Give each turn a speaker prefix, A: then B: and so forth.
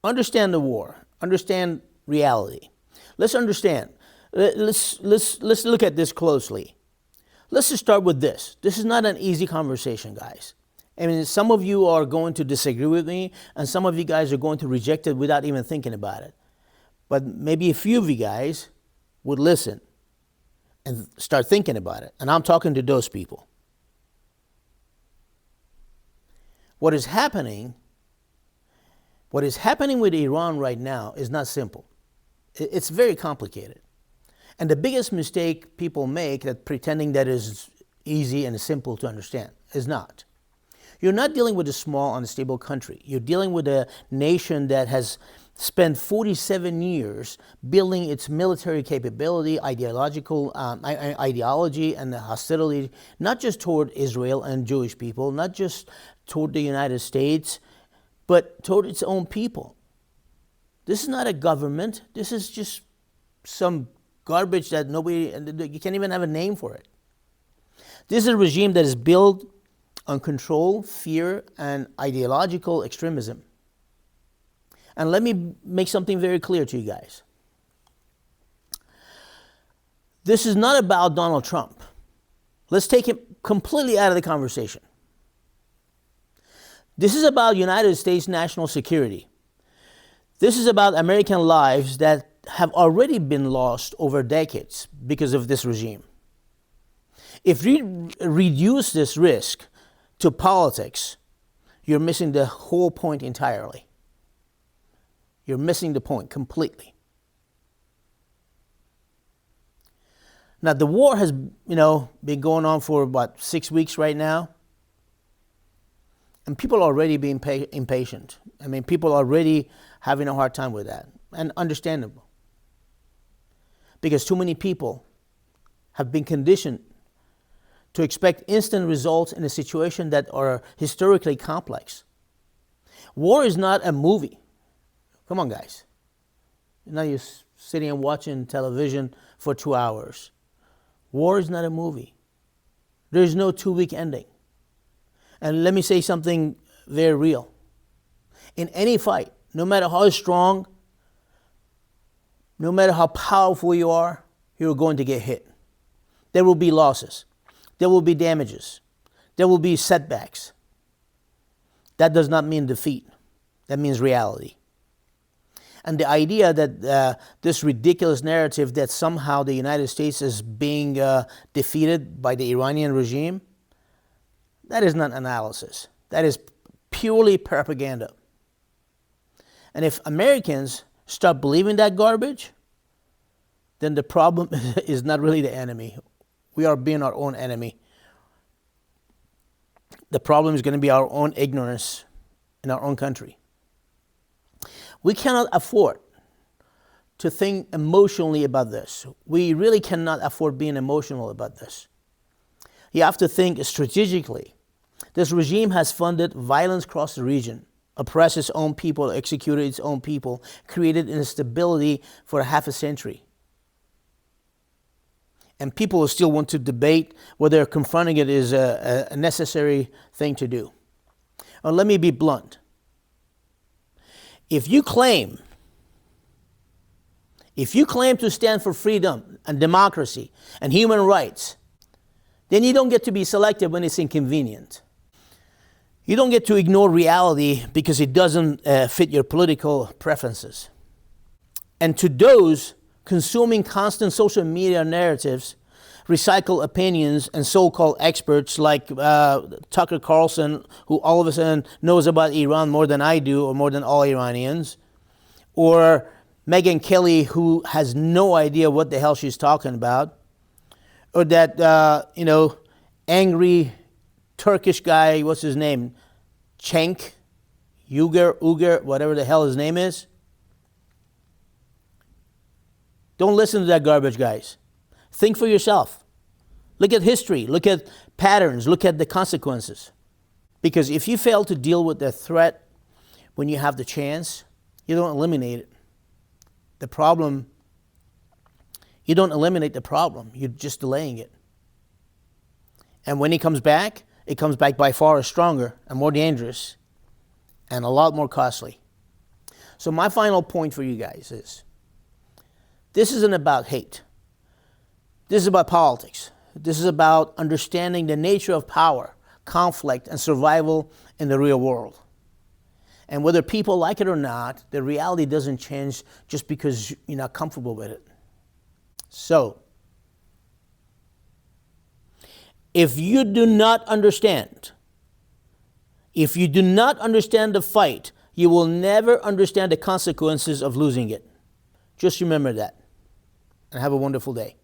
A: understand the war, understand reality. Let's understand. Let's look at this closely. Let's just start with this. This is not an easy conversation, guys. I mean, some of you are going to disagree with me, and some of you guys are going to reject it without even thinking about it. But maybe a few of you guys would listen and start thinking about it. And I'm talking to those people. What is happening with Iran right now is not simple. It's very complicated. And the biggest mistake people make, that pretending that is easy and simple to understand, is not. You're not dealing with a small, unstable country. You're dealing with a nation that has spent 47 years building its military capability, ideology, and the hostility, not just toward Israel and Jewish people, not just toward the United States, but toward its own people. This is not a government. This is just some garbage that you can't even have a name for it. This is a regime that is built on control, fear, and ideological extremism. And let me make something very clear to you guys. This is not about Donald Trump. Let's take him completely out of the conversation. This is about United States national security. This is about American lives that have already been lost over decades because of this regime. If we reduce this risk to politics, you're missing the whole point entirely. You're missing the point completely. Now, the war has, been going on for about 6 weeks right now. And people are already being impatient. I mean, people are already having a hard time with that. And understandable. Because too many people have been conditioned to expect instant results in a situation that are historically complex. War is not a movie. Come on, guys. Now you're sitting and watching television for 2 hours. War is not a movie. There's no 2-week ending. And let me say something very real. In any fight, no matter how strong, no matter how powerful you are, you're going to get hit. There will be losses. There will be damages. There will be setbacks. That does not mean defeat. That means reality. And the idea that this ridiculous narrative that somehow the United States is being defeated by the Iranian regime, that is not analysis. That is purely propaganda. And if Americans start believing that garbage, then the problem is not really the enemy. We are being our own enemy. The problem is going to be our own ignorance in our own country. We cannot afford to think emotionally about this. We really cannot afford being emotional about this. You have to think strategically. This regime has funded violence across the region, oppressed its own people, executed its own people, created instability for half a century. And people still want to debate whether confronting it is a necessary thing to do. Well, let me be blunt. If you claim to stand for freedom and democracy and human rights, then you don't get to be selective when it's inconvenient. You don't get to ignore reality because it doesn't fit your political preferences. And to those consuming constant social media narratives, recycle opinions, and so-called experts like Tucker Carlson, who all of a sudden knows about Iran more than I do, or more than all Iranians, or Megyn Kelly, who has no idea what the hell she's talking about, or that, angry Turkish guy, what's his name? Cenk, Uygur, whatever the hell his name is. Don't listen to that garbage, guys. Think for yourself. Look at history. Look at patterns. Look at the consequences. Because if you fail to deal with the threat when you have the chance, you don't eliminate it. You don't eliminate the problem. You're just delaying it. And when it comes back by far stronger and more dangerous and a lot more costly. So my final point for you guys is, this isn't about hate. This is about politics. This is about understanding the nature of power, conflict, and survival in the real world. And whether people like it or not, the reality doesn't change just because you're not comfortable with it. So, if you do not understand the fight, you will never understand the consequences of losing it. Just remember that, and have a wonderful day.